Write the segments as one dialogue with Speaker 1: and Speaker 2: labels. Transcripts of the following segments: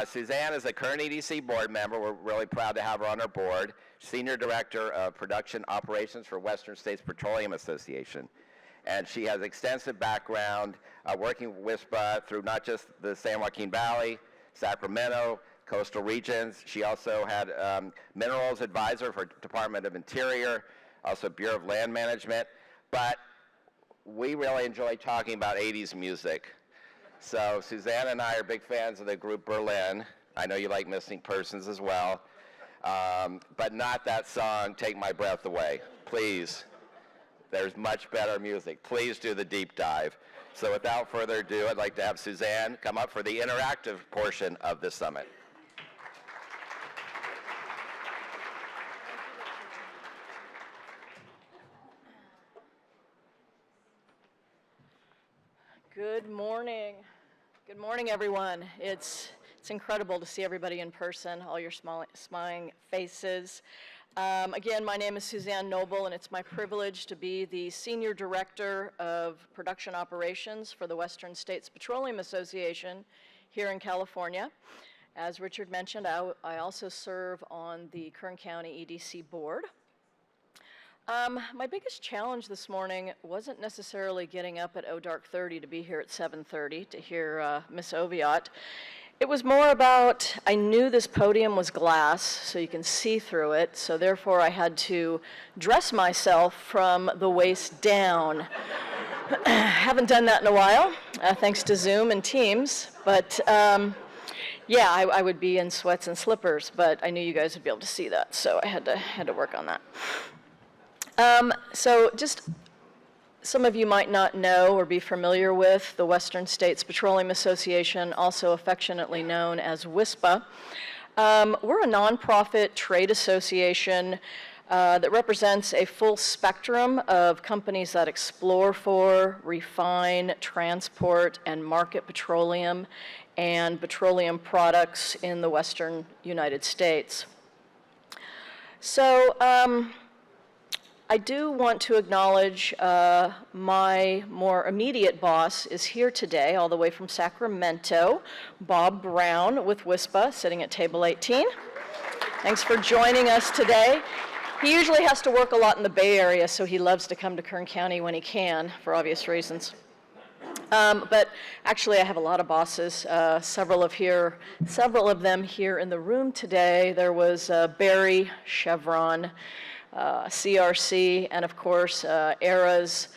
Speaker 1: Suzanne is a Kern EDC board member. We're really proud to have her on our board. Senior Director of Production Operations for Western States Petroleum Association. And she has extensive background working with WSPA through not just the San Joaquin Valley, Sacramento, coastal regions. She also had minerals advisor for Department of Interior, also Bureau of Land Management. But we really enjoy talking about 80s music. So Suzanne and I are big fans of the group Berlin. I know you like Missing Persons as well. But not that song, Take My Breath Away. Please. There's much better music. Please do the deep dive. So without further ado, I'd like to have Suzanne come up for the interactive portion of this summit.
Speaker 2: Good morning. Good morning, everyone. It's incredible to see everybody in person, all your smiling faces. Again, my name is Suzanne Noble, and it's my privilege to be the Senior Director of Production Operations for the Western States Petroleum Association here in California. As Richard mentioned, I also serve on the Kern County EDC board. My biggest challenge this morning wasn't necessarily getting up at dark 30 to be here at 7:30 to hear Miss Oviatt. It was more about, I knew this podium was glass, so you can see through it, so therefore I had to dress myself from the waist down. Haven't done that in a while, thanks to Zoom and Teams, but yeah, I would be in sweats and slippers, but I knew you guys would be able to see that, so I had to work on that. So just some of you might not know or be familiar with the Western States Petroleum Association, also affectionately known as WSPA. We're a nonprofit trade association that represents a full spectrum of companies that explore for, refine, transport, and market petroleum and petroleum products in the Western United States. So, I do want to acknowledge my more immediate boss is here today, all the way from Sacramento, Bob Brown with WSPA, sitting at table 18. Thanks for joining us today. He usually has to work a lot in the Bay Area, so he loves to come to Kern County when he can, for obvious reasons. But actually, I have a lot of bosses, several of them here in the room today. There was Barry, Chevron, CRC, and of course, ERA's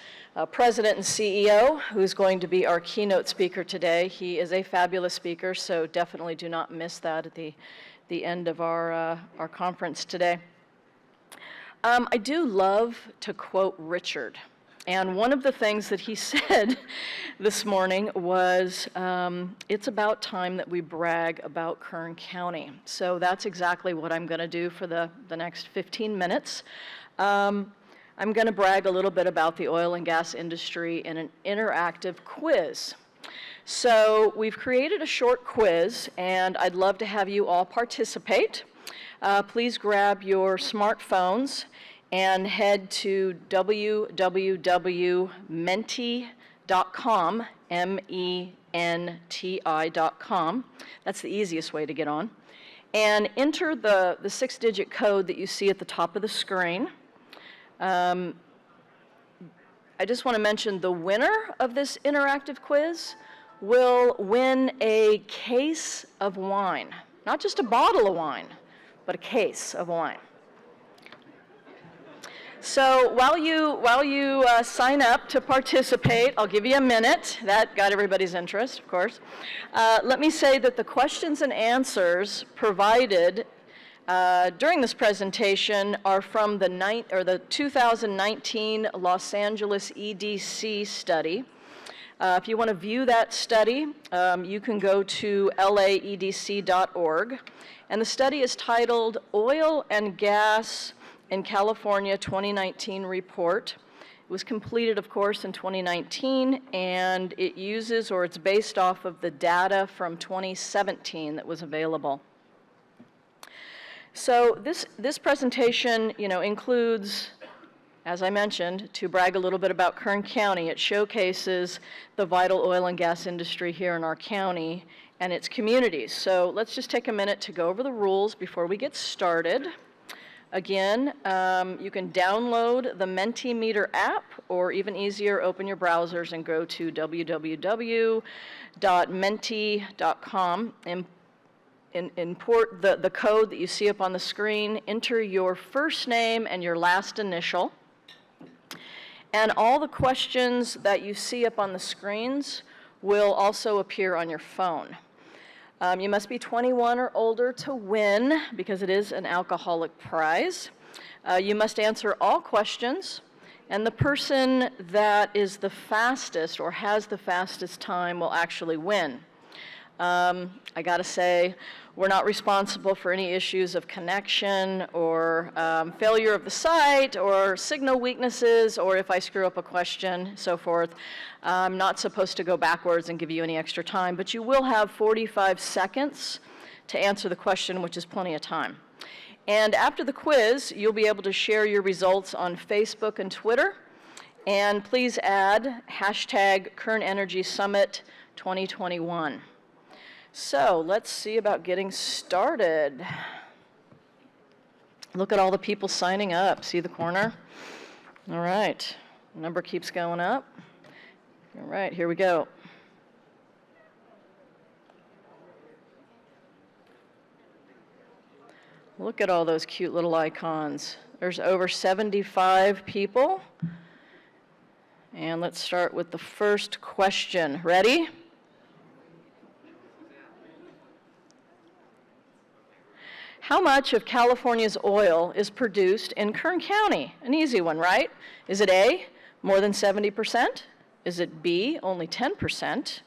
Speaker 2: President and CEO, who's going to be our keynote speaker today. He is a fabulous speaker, so definitely do not miss that at the end of our conference today. I do love to quote Richard. And one of the things that he said this morning was, it's about time that we brag about Kern County. So that's exactly what I'm going to do for the next 15 minutes. I'm going to brag a little bit about the oil and gas industry in an interactive quiz. So we've created a short quiz, and I'd love to have you all participate. Please grab your smartphones and head to www.menti.com, MENTI.com. That's the easiest way to get on. And enter the 6-digit code that you see at the top of the screen. I just want to mention the winner of this interactive quiz will win a case of wine. Not just a bottle of wine, but a case of wine. So while you sign up to participate, I'll give you a minute. That got everybody's interest, of course. Let me say that the questions and answers provided during this presentation are from the 2019 Los Angeles EDC study. If you want to view that study, you can go to laedc.org. And the study is titled Oil and Gas in California 2019 report. It was completed, of course, in 2019, and it uses, or it's based off of the data from 2017 that was available. So this presentation, includes, as I mentioned, to brag a little bit about Kern County. It showcases the vital oil and gas industry here in our county and its communities. So let's just take a minute to go over the rules before we get started. Again, you can download the Mentimeter app, or even easier, open your browsers and go to www.menti.com. Import the code that you see up on the screen, enter your first name and your last initial, and all the questions that you see up on the screens will also appear on your phone. You must be 21 or older to win, because it is an alcoholic prize. You must answer all questions, and the person that is the fastest or has the fastest time will actually win. I gotta say, we're not responsible for any issues of connection or failure of the site or signal weaknesses, or if I screw up a question, so forth. I'm not supposed to go backwards and give you any extra time, but you will have 45 seconds to answer the question, which is plenty of time. And after the quiz, you'll be able to share your results on Facebook and Twitter. And please add hashtag Kern Energy Summit 2021. So let's see about getting started. Look at all the people signing up. See the corner? All right. The number keeps going up. All right, here we go. Look at all those cute little icons. There's over 75 people. And let's start with the first question. Ready? How much of California's oil is produced in Kern County? An easy one, right? Is it A, more than 70%? Is it B, only 10%?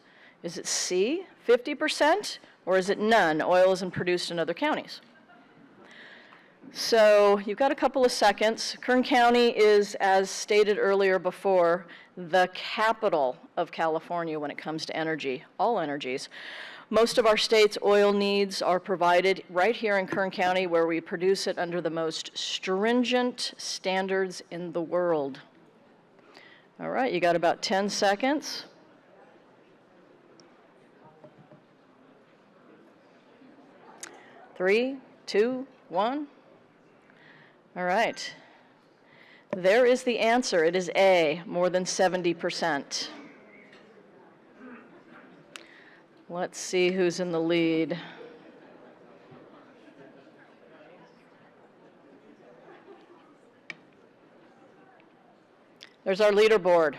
Speaker 2: Is it C, 50%? Or is it none? Oil isn't produced in other counties. So you've got a couple of seconds. Kern County is, as stated earlier before, the capital of California when it comes to energy, all energies. Most of our state's oil needs are provided right here in Kern County, where we produce it under the most stringent standards in the world. All right, you got about 10 seconds. Three, two, one. All right. There is the answer. It is A, more than 70%. Let's see who's in the lead. There's our leaderboard.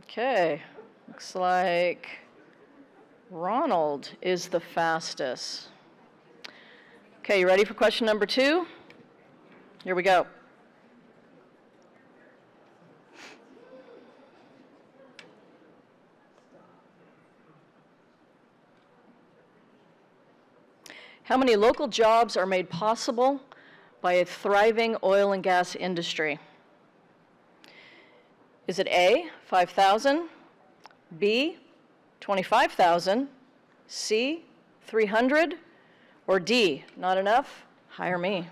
Speaker 2: Okay, looks like Ronald is the fastest. Okay, you ready for question number 2? Here we go. How many local jobs are made possible by a thriving oil and gas industry? Is it A, 5,000, B, 25,000, C, 300, or D, not enough? Hire me.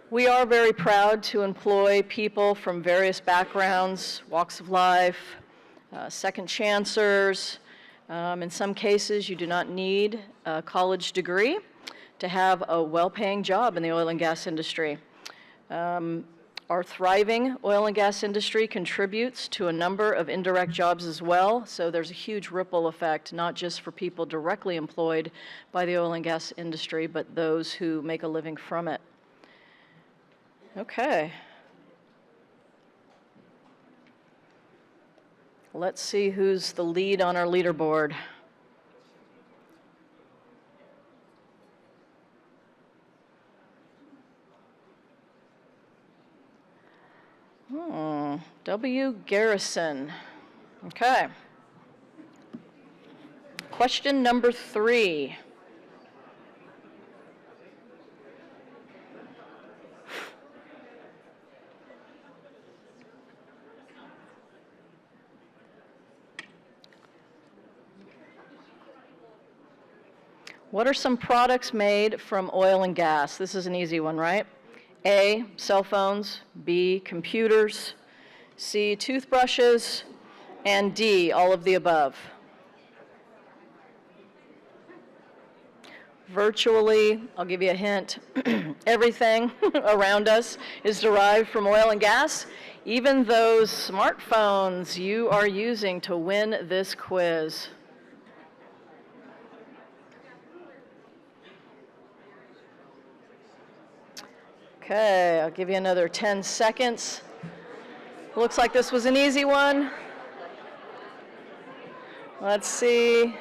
Speaker 2: We are very proud to employ people from various backgrounds, walks of life, second chancers. In some cases, you do not need a college degree to have a well-paying job in the oil and gas industry. Our thriving oil and gas industry contributes to a number of indirect jobs as well, so there's a huge ripple effect, not just for people directly employed by the oil and gas industry, but those who make a living from it. Okay. Let's see who's the lead on our leaderboard. W. Garrison. Okay. Question number 3. What are some products made from oil and gas? This is an easy one, right? A, cell phones, B, computers, C, toothbrushes, and D, all of the above. Virtually, I'll give you a hint, everything around us is derived from oil and gas, even those smartphones you are using to win this quiz. Okay, I'll give you another 10 seconds. Looks like this was an easy one. Let's see.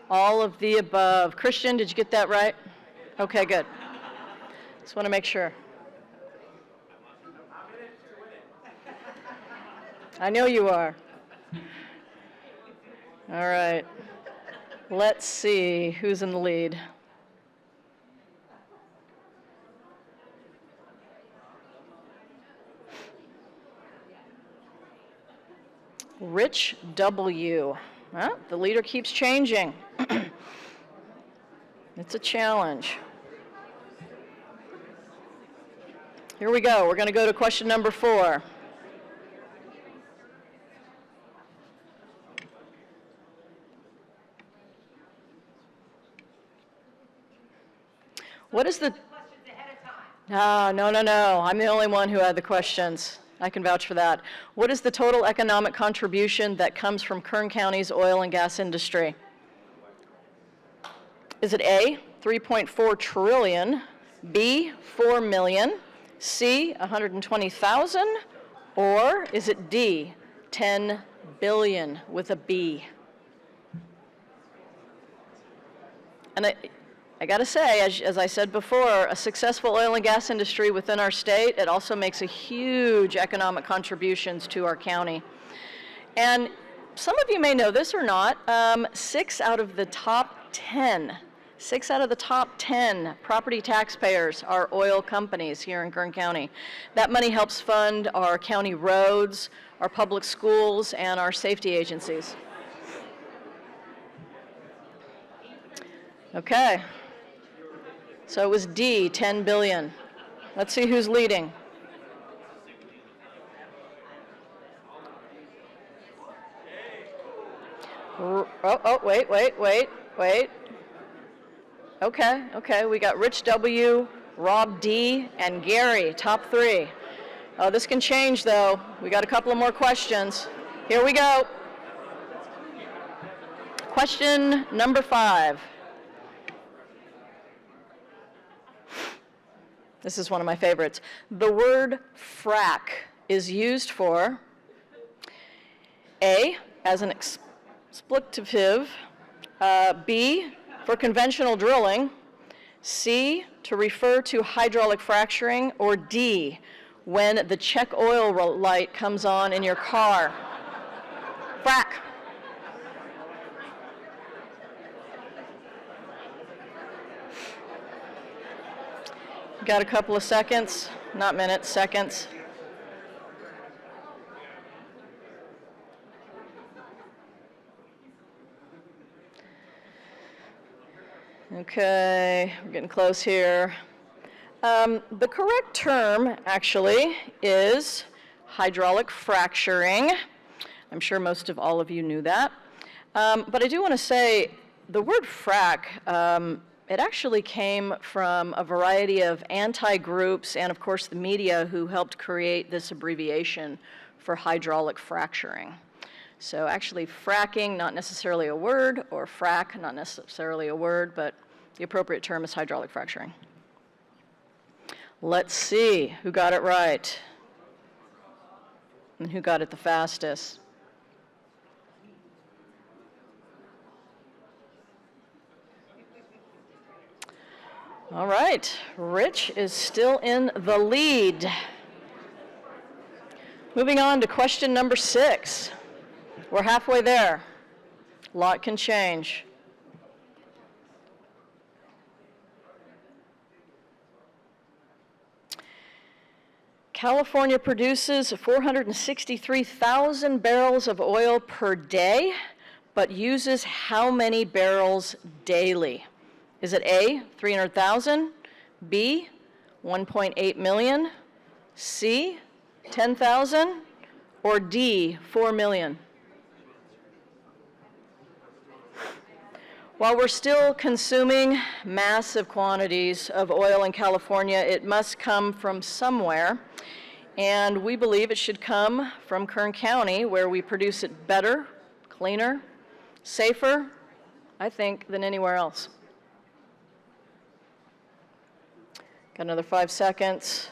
Speaker 2: All of the above. Christian, did you get that right? Okay, good. Just want to make sure. I know you are. All right. Let's see who's in the lead. Rich W. Well, the leader keeps changing. It's a challenge. Here we go. We're going to go to question number 4. What is the... No. I'm the only one who had the questions. I can vouch for that. What is the total economic contribution that comes from Kern County's oil and gas industry? Is it A, 3.4 trillion, B, 4 million, C, 120,000, or is it D, 10 billion with a B? And I got to say, as I said before, a successful oil and gas industry within our state, it also makes a huge economic contributions to our county. And some of you may know this or not, 6 out of the top 10 property taxpayers are oil companies here in Kern County. That money helps fund our county roads, our public schools, and our safety agencies. Okay. So it was D, 10 billion. Let's see who's leading. Wait. Okay, we got Rich W, Rob D, and Gary, top 3. Oh, this can change though. We got a couple of more questions. Here we go. Question number 5. This is one of my favorites. The word frack is used for A, as an expletive, B, for conventional drilling, C, to refer to hydraulic fracturing, or D, when the check oil light comes on in your car. Frack. Got a couple of seconds, not minutes, seconds. Okay, we're getting close here. The correct term, actually, is hydraulic fracturing. I'm sure most of all of you knew that. But I do want to say the word frack, it actually came from a variety of anti-groups and, of course, the media who helped create this abbreviation for hydraulic fracturing. So actually, fracking, not necessarily a word, or frack, not necessarily a word, but the appropriate term is hydraulic fracturing. Let's see who got it right and who got it the fastest. All right, Rich is still in the lead. Moving on to question number 6. We're halfway there. A lot can change. California produces 463,000 barrels of oil per day, but uses how many barrels daily? Is it A, 300,000, B, 1.8 million, C, 10,000, or D, 4 million? While we're still consuming massive quantities of oil in California, it must come from somewhere, and we believe it should come from Kern County, where we produce it better, cleaner, safer, I think, than anywhere else. Got another 5 seconds.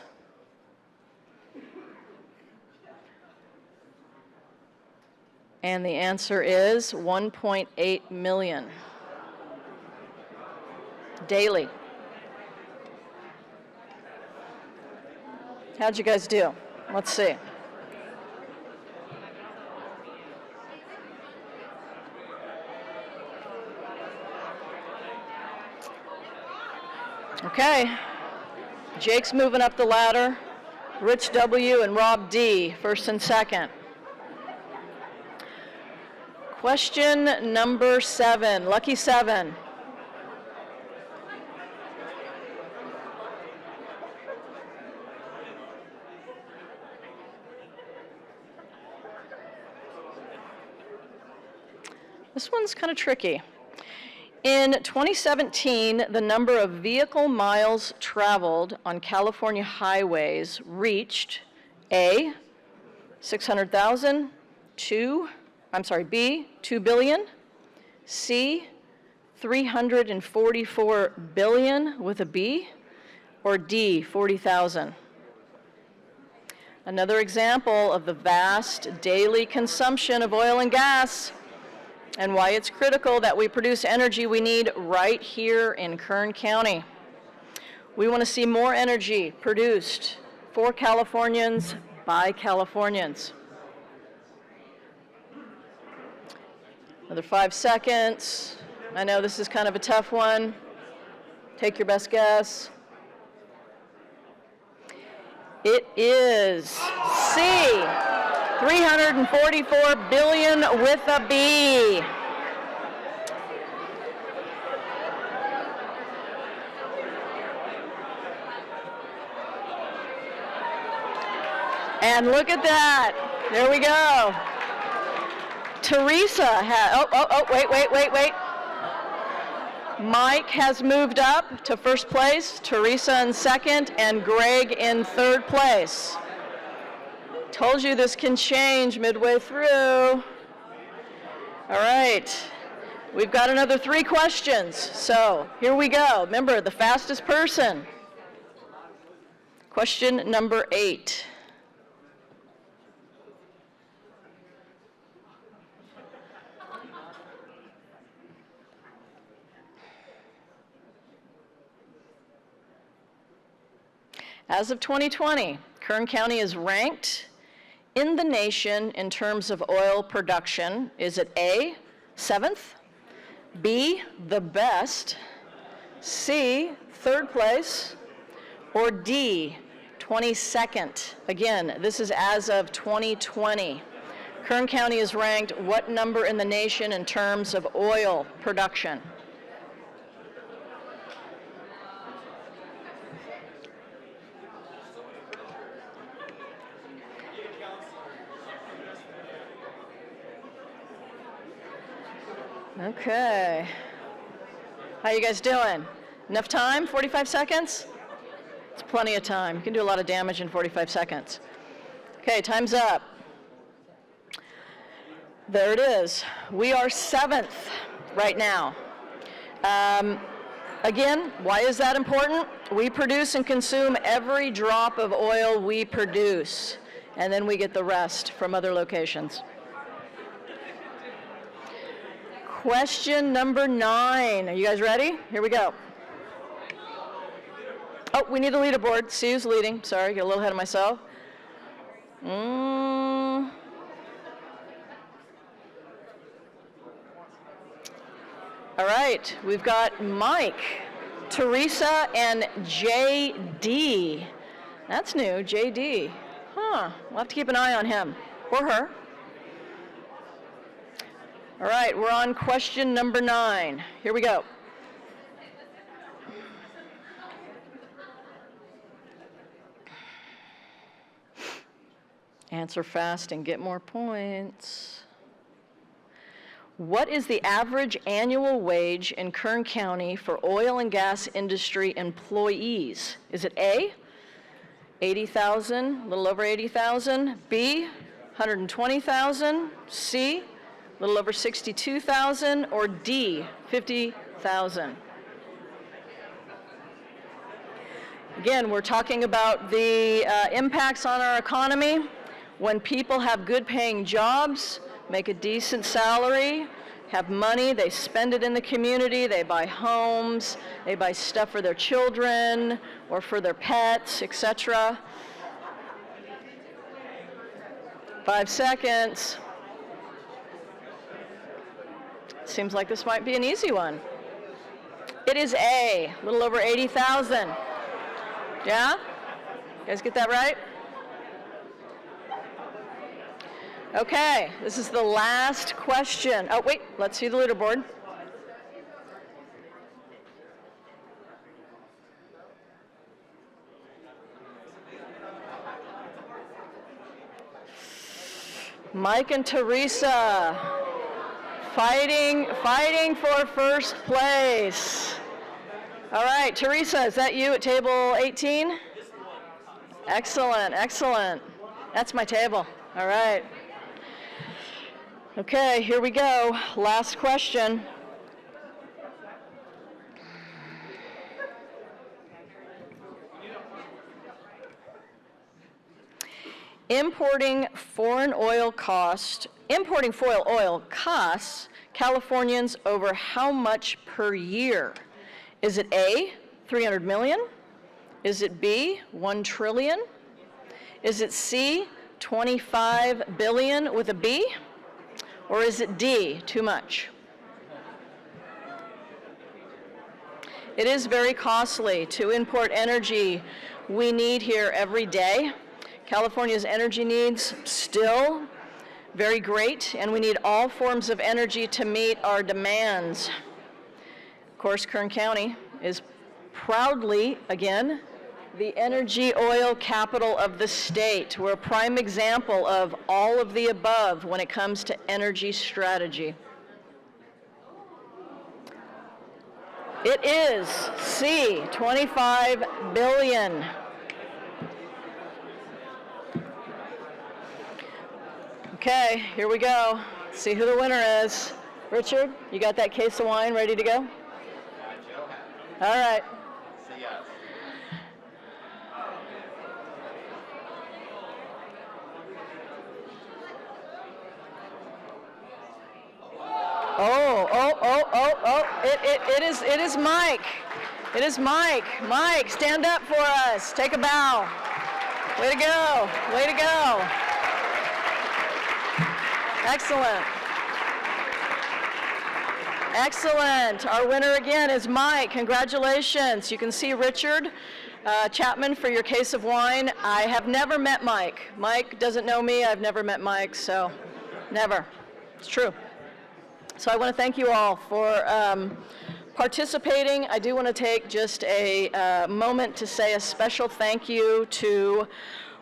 Speaker 2: And the answer is 1.8 million daily. How'd you guys do? Let's see. Okay. Jake's moving up the ladder. Rich W. and Rob D, first and second. Question number 7, lucky 7. This one's kind of tricky. In 2017, the number of vehicle miles traveled on California highways reached A, 600,000, B, 2 billion, C, 344 billion with a B, or D, 40,000. Another example of the vast daily consumption of oil and gas, and why it's critical that we produce energy we need right here in Kern County. We want to see more energy produced for Californians by Californians. Another 5 seconds. I know this is kind of a tough one. Take your best guess. It is C, 344 billion with a B. And look at that. There we go. Teresa wait. Mike has moved up to first place, Teresa in second, and Greg in third place. Told you this can change midway through. All right, we've got another 3 questions, so here we go. Remember, the fastest person. Question number 8. As of 2020, Kern County is ranked in the nation in terms of oil production. Is it A, 7th, B, the best, C, 3rd place, or D, 22nd? Again, this is as of 2020. Kern County is ranked what number in the nation in terms of oil production? Okay. How you guys doing? Enough time? 45 seconds? It's plenty of time. You can do a lot of damage in 45 seconds. Okay, time's up. There it is. We are 7th right now. Again, why is that important? We produce and consume every drop of oil we produce, and then we get the rest from other locations. Question number 9. Are you guys ready? Here we go. Oh, we need a leaderboard. See who's leading. Sorry, get a little ahead of myself. All right, we've got Mike, Teresa, and JD. That's new, JD. Huh, we'll have to keep an eye on him, or her. All right, we're on question number 9. Here we go. Answer fast and get more points. What is the average annual wage in Kern County for oil and gas industry employees? Is it A, 80,000, a little over 80,000, B, 120,000, C, a little over 62,000, or D, 50,000? Again, we're talking about the impacts on our economy. When people have good paying jobs, make a decent salary, have money, they spend it in the community, they buy homes, they buy stuff for their children or for their pets, etc. 5 seconds. Seems like this might be an easy one. It is A, a little over 80,000. Yeah? You guys get that right? Okay, this is the last question. Oh, wait, let's see the leaderboard. Mike and Teresa fighting for first place. All right, Teresa, is that you at table 18? Excellent, excellent. That's my table. All right. Okay, here we go. Last question. Importing foreign oil costs Californians over how much per year? Is it A, 300 million? Is it B, 1 trillion? Is it C, 25 billion with a B? Or is it D, too much? It is very costly to import energy we need here every day. California's energy needs still very great, and we need all forms of energy to meet our demands. Of course, Kern County is proudly, again, the energy oil capital of the state. We're a prime example of all of the above when it comes to energy strategy. It is C, 25 billion. Okay, here we go. See who the winner is. Richard, you got that case of wine ready to go? All right.
Speaker 1: See ya.
Speaker 2: It is Mike. It is Mike. Mike, stand up for us. Take a bow. Way to go. Way to go. Excellent. Excellent. Our winner again is Mike. Congratulations. You can see Richard Chapman for your case of wine. I have never met Mike. Mike doesn't know me. I've never met Mike, so never. It's true. So I want to thank you all for participating. I do want to take just a moment to say a special thank you to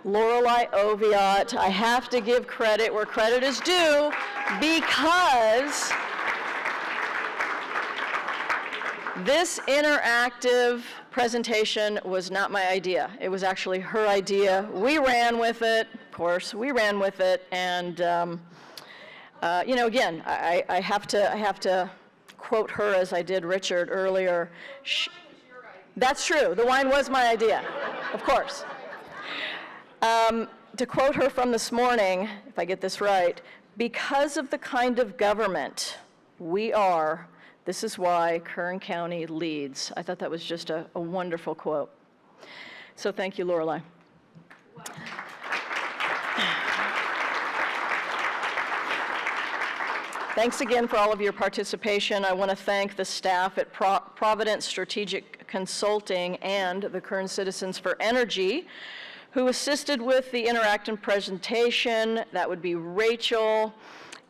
Speaker 2: Lorelei Oviatt. I have to give credit where credit is due because this interactive presentation was not my idea. It was actually her idea. We ran with it, of course. We ran with it, and you know, again, I have to quote her as I did Richard earlier. That's true. The wine was my idea, of course. To quote her from this morning, if I get this right, because of the kind of government we are, this is why Kern County leads. I thought that was just a wonderful quote. So thank you, Lorelei. Thanks again for all of your participation. I want to thank the staff at Providence Strategic Consulting and the Kern Citizens for Energy who assisted with the interactive presentation. That would be Rachel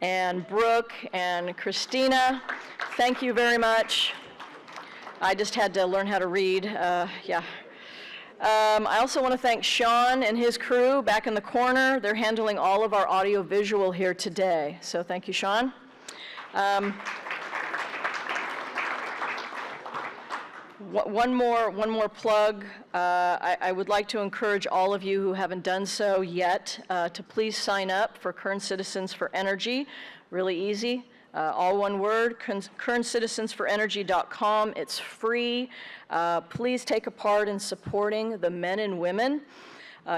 Speaker 2: and Brooke and Christina. Thank you very much. I just had to learn how to read, yeah. I also want to thank Sean and his crew back in the corner. They're handling all of our audio-visual here today. So thank you, Sean. One more plug. I would like to encourage all of you who haven't done so yet to please sign up for Kern Citizens for Energy. Really easy. All one word, kerncitizensforenergy.com. It's free. Please take a part in supporting the men and women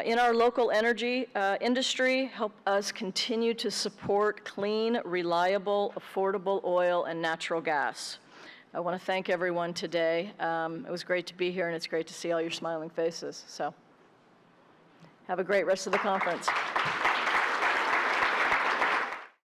Speaker 2: in our local energy industry. Help us continue to support clean, reliable, affordable oil and natural gas. I want to thank everyone today. It was great to be here, and it's great to see all your smiling faces. So have a great rest of the conference.